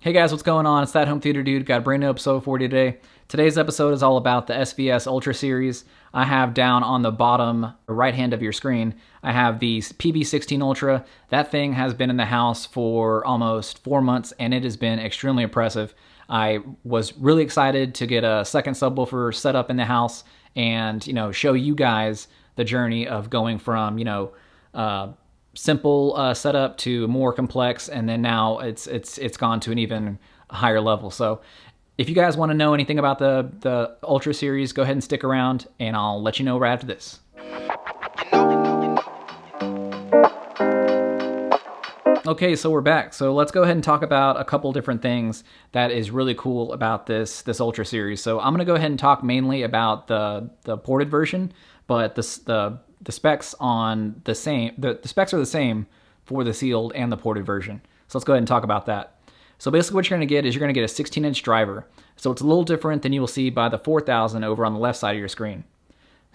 Hey guys, what's going on? It's that home theater dude. Got a brand new episode for you today. Today's episode is all about the SVS Ultra series. I have down on the bottom right hand of your screen, I have the PB16 Ultra. That thing has been in the house for almost 4 months and it has been extremely impressive. I was really excited to get a second subwoofer set up in the house and, show you guys the journey of going from, simple setup to more complex, and then now it's gone to an even higher level. So if you guys want to know anything about the Ultra series, go ahead and stick around and I'll let you know right after this. Okay, so we're back. So let's go ahead and talk about a couple different things that is really cool about this Ultra series. So I'm going to go ahead and talk mainly about the ported version, but the specs on the same. The specs are the same for the sealed and the ported version. So let's go ahead and talk about that. So basically what you're going to get is you're going to get a 16-inch driver. So it's a little different than you will see by the 4000 over on the left side of your screen.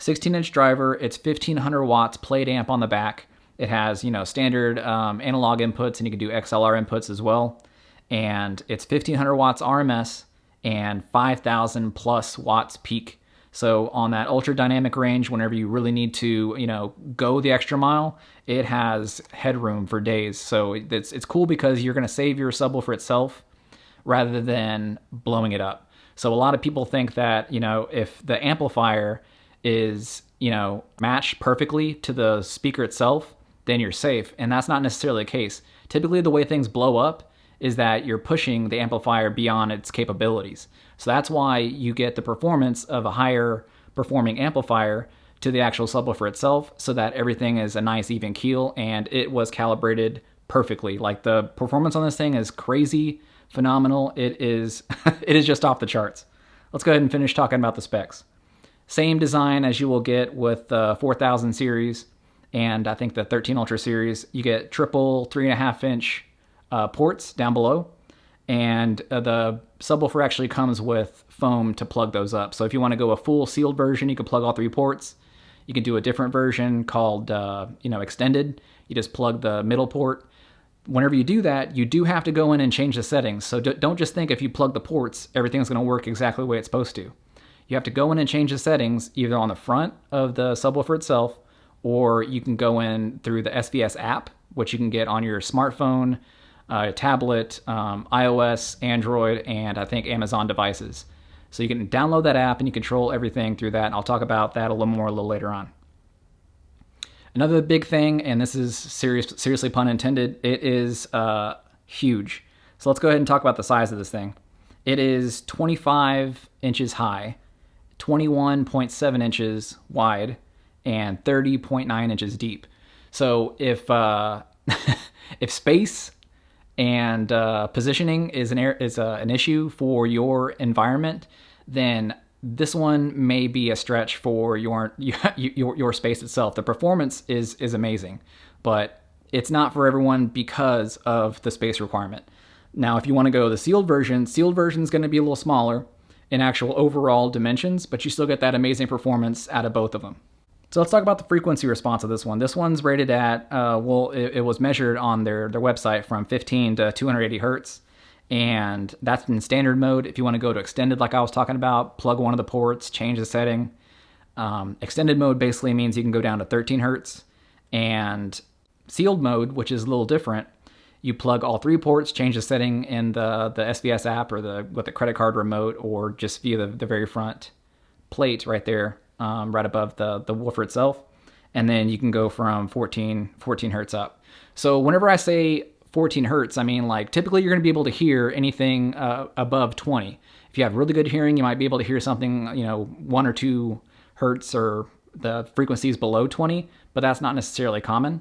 16-inch driver, it's 1500 watts plate amp on the back. It has, standard analog inputs, and you can do XLR inputs as well. And it's 1500 watts RMS and 5000 plus watts peak. So on that ultra dynamic range, whenever you really need to, go the extra mile, it has headroom for days. So it's cool because you're going to save your subwoofer itself rather than blowing it up. So a lot of people think that, if the amplifier is, matched perfectly to the speaker itself, then you're safe. And that's not necessarily the case. Typically the way things blow up is that you're pushing the amplifier beyond its capabilities. So that's why you get the performance of a higher performing amplifier to the actual subwoofer itself, so that everything is a nice even keel and it was calibrated perfectly. Like, the performance on this thing is crazy, phenomenal. It is it is just off the charts. Let's go ahead and finish talking about the specs. Same design as you will get with the 4000 series and I think the 13 Ultra series. You get triple 3.5-inch ports down below, and the subwoofer actually comes with foam to plug those up. So if you want to go a full sealed version, you can plug all 3 ports. You can do a different version called extended. You just plug the middle port. Whenever you do that, you do have to go in and change the settings. So don't just think if you plug the ports, everything's going to work exactly the way it's supposed to. You have to go in and change the settings either on the front of the subwoofer itself, or you can go in through the SVS app, which you can get on your smartphone, tablet, iOS, Android, and I think Amazon devices. So you can download that app and you control everything through that. And I'll talk about that a little later on. Another big thing, and this is seriously pun intended, it is huge. So let's go ahead and talk about the size of this thing. It is 25 inches high, 21.7 inches wide, and 30.9 inches deep. So if if space and positioning is an issue for your environment, then this one may be a stretch for your space itself. The performance is amazing, but it's not for everyone because of the space requirement. Now, if you want to go the sealed version is going to be a little smaller in actual overall dimensions, but you still get that amazing performance out of both of them. So let's talk about the frequency response of this one. This one's rated at, it was measured on their website from 15 to 280 hertz. And that's in standard mode. If you want to go to extended, like I was talking about, plug one of the ports, change the setting. Extended mode basically means you can go down to 13 hertz. And sealed mode, which is a little different, you plug all 3 ports, change the setting in the SVS app or with the credit card remote, or just via the very front plate right there. Right above the woofer itself, and then you can go from 14 hertz up. So whenever I say 14 hertz, I mean, like, typically you're going to be able to hear anything above 20. If you have really good hearing, you might be able to hear something 1 or 2 hertz or the frequencies below 20, but that's not necessarily common.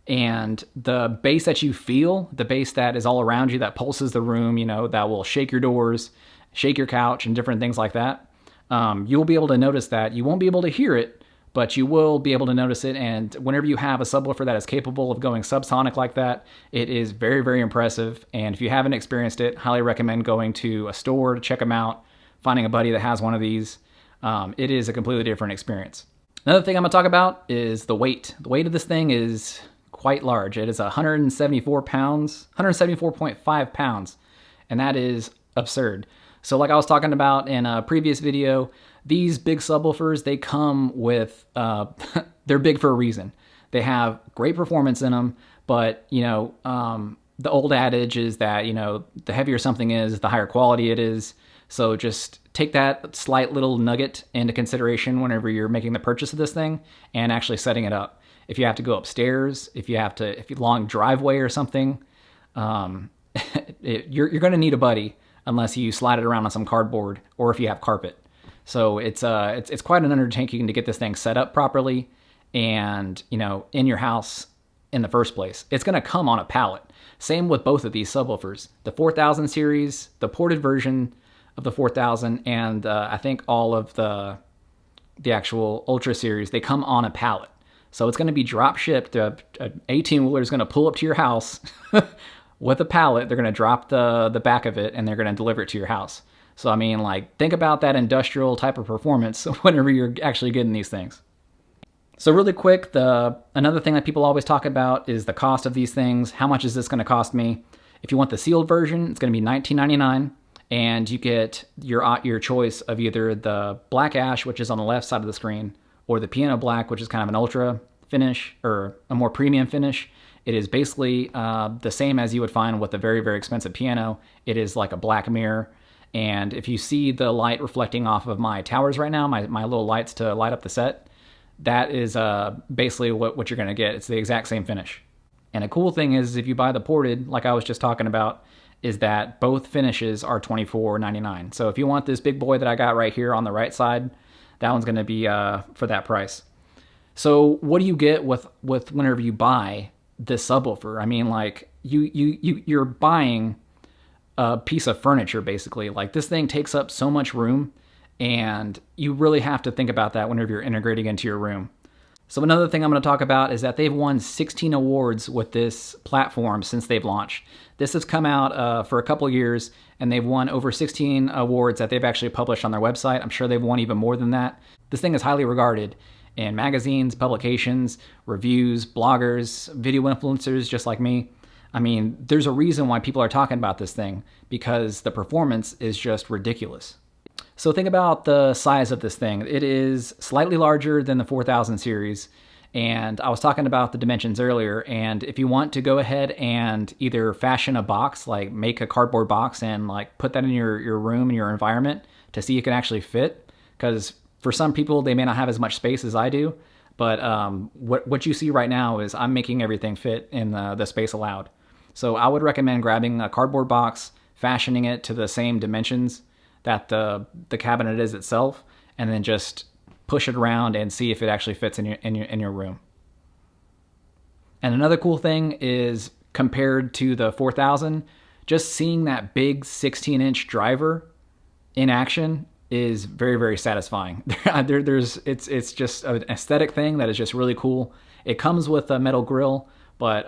And the bass that you feel, the bass that is all around you, that pulses the room, that will shake your doors, shake your couch, and different things like that, you'll be able to notice that. You won't be able to hear it, but you will be able to notice it. And whenever you have a subwoofer that is capable of going subsonic like that, it is very, very impressive. And if you haven't experienced it, highly recommend going to a store to check them out, finding a buddy that has one of these. It is a completely different experience. Another thing I'm going to talk about is the weight. The weight of this thing is quite large. It is 174 pounds, 174.5 pounds. and that is absurd. So like I was talking about in a previous video, these big subwoofers, they come with, they're big for a reason. They have great performance in them, but, the old adage is that, the heavier something is, the higher quality it is. So just take that slight little nugget into consideration whenever you're making the purchase of this thing and actually setting it up. If you have to go upstairs, if you long driveway or something, you're going to need a buddy unless you slide it around on some cardboard or if you have carpet. So it's quite an undertaking to get this thing set up properly and, in your house in the first place. It's going to come on a pallet. Same with both of these subwoofers. The 4000 series, the ported version of the 4000, and I think all of the actual Ultra series, they come on a pallet. So it's going to be drop shipped. An 18-wheeler is going to pull up to your house with a pallet. They're going to drop the back of it, and they're going to deliver it to your house. So, think about that industrial type of performance whenever you're actually getting these things. So really quick, another thing that people always talk about is the cost of these things. How much is this going to cost me? If you want the sealed version, it's going to be $19.99, and you get your choice of either the black ash, which is on the left side of the screen, or the piano black, which is kind of an ultra finish or a more premium finish. It is basically the same as you would find with a very, very expensive piano. It is like a black mirror. And if you see the light reflecting off of my towers right now, my little lights to light up the set, that is basically what you're going to get. It's the exact same finish. And a cool thing is if you buy the ported, like I was just talking about, is that both finishes are $24.99. So if you want this big boy that I got right here on the right side, that one's going to be for that price. So what do you get with whenever you buy this subwoofer? You're buying a piece of furniture, basically. Like, this thing takes up so much room, and you really have to think about that whenever you're integrating into your room. So another thing I'm going to talk about is that they've won 16 awards with this platform since they've launched. This has come out for a couple years, and they've won over 16 awards that they've actually published on their website. I'm sure they've won even more than that. This thing is highly regarded in magazines, publications, reviews, bloggers, video influencers just like me. There's a reason why people are talking about this thing, because the performance is just ridiculous. So think about the size of this thing. It is slightly larger than the 4000 series, and I was talking about the dimensions earlier, and if you want to go ahead and either fashion a box, like make a cardboard box and like put that in your room and your environment to see it can actually fit, because for some people they may not have as much space as I do, but what you see right now is I'm making everything fit in the space allowed. So I would recommend grabbing a cardboard box, fashioning it to the same dimensions that the cabinet is itself, and then just push it around and see if it actually fits in your room. And another cool thing is, compared to the 4000, just seeing that big 16-inch driver in action is very, very satisfying. It's just an aesthetic thing that is just really cool. It comes with a metal grill, but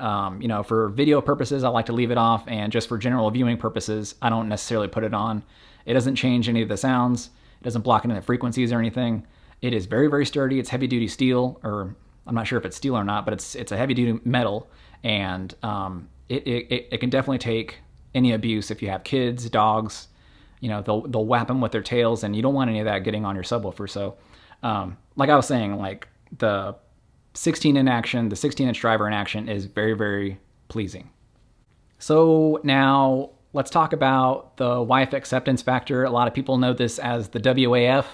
for video purposes, I like to leave it off, and just for general viewing purposes, I don't necessarily put it on. It doesn't change any of the sounds. It doesn't block any of the frequencies or anything. It is very, very sturdy. It's heavy-duty steel, or I'm not sure if it's steel or not, but it's a heavy-duty metal, and it can definitely take any abuse. If you have kids, dogs, they'll whap them with their tails, and you don't want any of that getting on your subwoofer. So, like I was saying, like the 16-inch driver in action is very, very pleasing. So now let's talk about the wife acceptance factor. A lot of people know this as the WAF.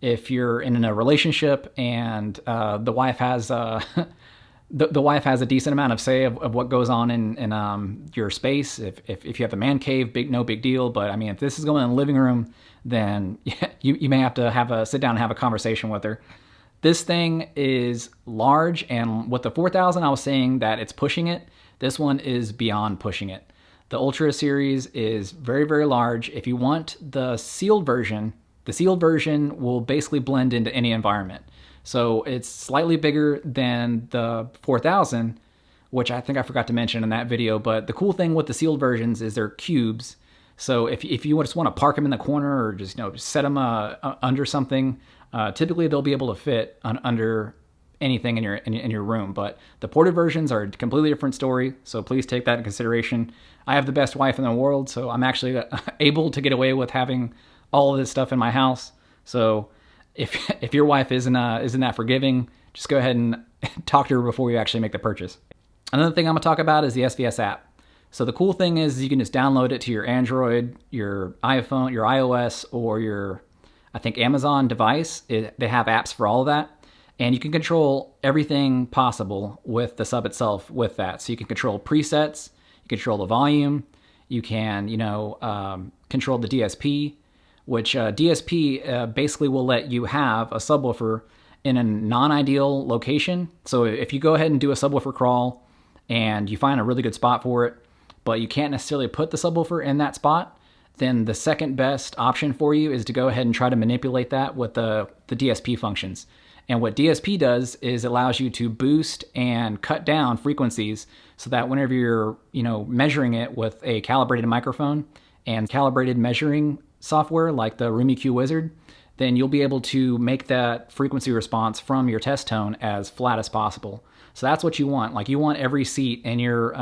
If you're in a relationship and the wife has the wife has a decent amount of say of what goes on in your space. If you have the man cave, no big deal. But if this is going in the living room, then you may have to sit down and have a conversation with her. This thing is large, and with the 4000, I was saying that it's pushing it. This one is beyond pushing it. The Ultra series is very, very large. If you want the sealed version will basically blend into any environment. So it's slightly bigger than the 4000, which I think I forgot to mention in that video. But the cool thing with the sealed versions is they're cubes. So if you just want to park them in the corner, or just set them under something, typically they'll be able to fit under anything in your room. But the ported versions are a completely different story, so please take that into consideration. I have the best wife in the world, so I'm actually able to get away with having all of this stuff in my house. So if your wife isn't that forgiving, just go ahead and talk to her before you actually make the purchase. Another thing I'm gonna talk about is the SVS app. So the cool thing is you can just download it to your Android, your iPhone, your iOS, or your, I think, Amazon device. They have apps for all of that. And you can control everything possible with the sub itself with that. So you can control presets, you control the volume, you can, control the DSP, which DSP basically will let you have a subwoofer in a non-ideal location. So if you go ahead and do a subwoofer crawl and you find a really good spot for it, but you can't necessarily put the subwoofer in that spot, then the second best option for you is to go ahead and try to manipulate that with the DSP functions. And what DSP does is it allows you to boost and cut down frequencies so that whenever you're, measuring it with a calibrated microphone and calibrated measuring software like the Room EQ Wizard, then you'll be able to make that frequency response from your test tone as flat as possible. So that's what you want. Like, you want every seat in your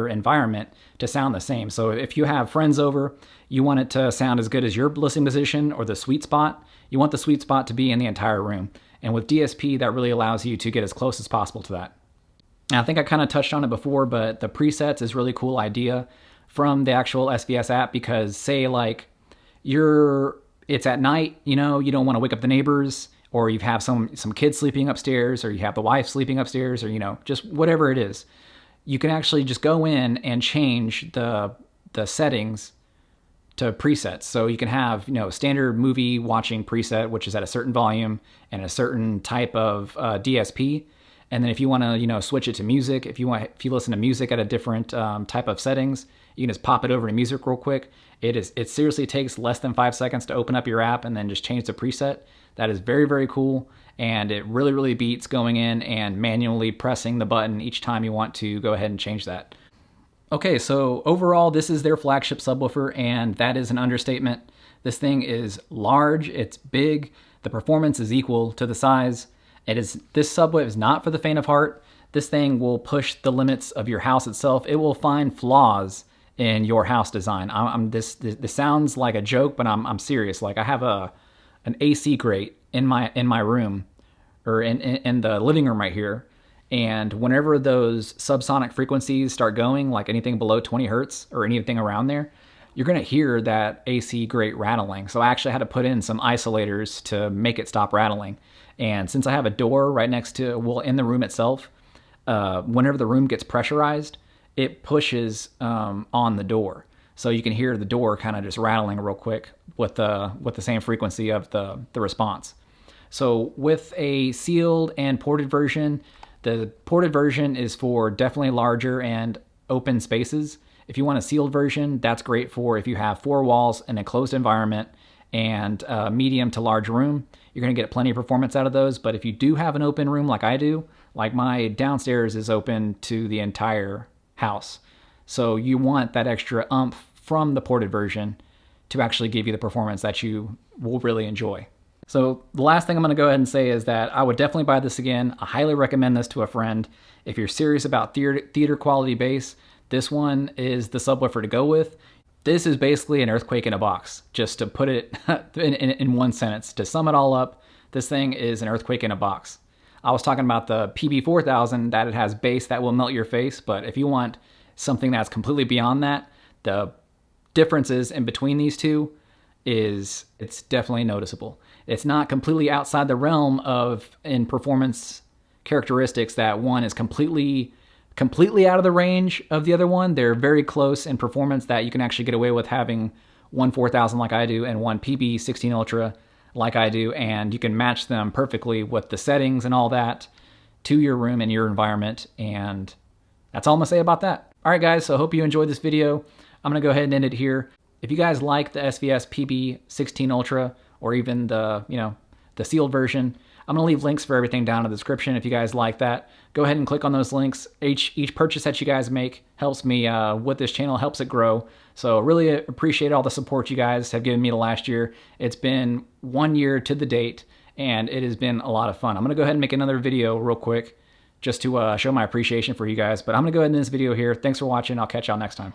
environment to sound the same. So if you have friends over, you want it to sound as good as your listening position or the sweet spot. You want the sweet spot to be in the entire room. And with DSP, that really allows you to get as close as possible to that. Now, I think I kind of touched on it before, but the presets is a really cool idea from the actual SVS app, because say like it's at night, you don't want to wake up the neighbors, or you have some kids sleeping upstairs, or you have the wife sleeping upstairs, or just whatever it is. You can actually just go in and change the settings to presets. So you can have standard movie watching preset, which is at a certain volume and a certain type of DSP. And then if you want to switch it to music, if you listen to music at a different type of settings, you can just pop it over to music real quick. It seriously takes less than 5 seconds to open up your app and then just change the preset. That is very, very cool, and it really, really beats going in and manually pressing the button each time you want to go ahead and change that. Okay, so overall, this is their flagship subwoofer, and that is an understatement. This thing is large, it's big, the performance is equal to the size. This subwoofer is not for the faint of heart. This thing will push the limits of your house itself. It will find flaws in your house design. This sounds like a joke, but I'm serious. Like, I have an AC grate in my room, or in the living room right here. And whenever those subsonic frequencies start going, like anything below 20 hertz or anything around there, you're going to hear that AC grate rattling. So I actually had to put in some isolators to make it stop rattling. And since I have a door right next to, in the room itself, whenever the room gets pressurized, it pushes on the door. So you can hear the door kind of just rattling real quick with the same frequency of the response. So with a sealed and ported version, the ported version is for definitely larger and open spaces. If you want a sealed version, that's great for if you have 4 walls in a closed environment and a medium to large room. You're going to get plenty of performance out of those. But if you do have an open room like I do, like my downstairs is open to the entire house. So you want that extra oomph from the ported version to actually give you the performance that you will really enjoy. So the last thing I'm going to go ahead and say is that I would definitely buy this again. I highly recommend this to a friend. If you're serious about theater quality bass, this one is the subwoofer to go with. This is basically an earthquake in a box, just to put it in one sentence. To sum it all up, this thing is an earthquake in a box. I was talking about the PB4000, that it has bass that will melt your face, but if you want something that's completely beyond that, the differences in between these two it's definitely noticeable. It's not completely outside the realm of in performance characteristics that one is completely out of the range of the other one. They're very close in performance that you can actually get away with having one 4000 like I do and one PB16 Ultra like I do, and you can match them perfectly with the settings and all that to your room and your environment. And that's all I'm gonna say about that. All right, guys, so I hope you enjoyed this video. I'm gonna go ahead and end it here. If you guys like the SVS PB16 Ultra or even the sealed version, I'm gonna leave links for everything down in the description. If you guys like that, go ahead and click on those links. Each purchase that you guys make helps me with this channel, helps it grow. So really appreciate all the support you guys have given me the last year. It's been 1 year to the date, and it has been a lot of fun. I'm going to go ahead and make another video real quick just to show my appreciation for you guys, but I'm going to go ahead and end this video here. Thanks for watching. I'll catch y'all next time.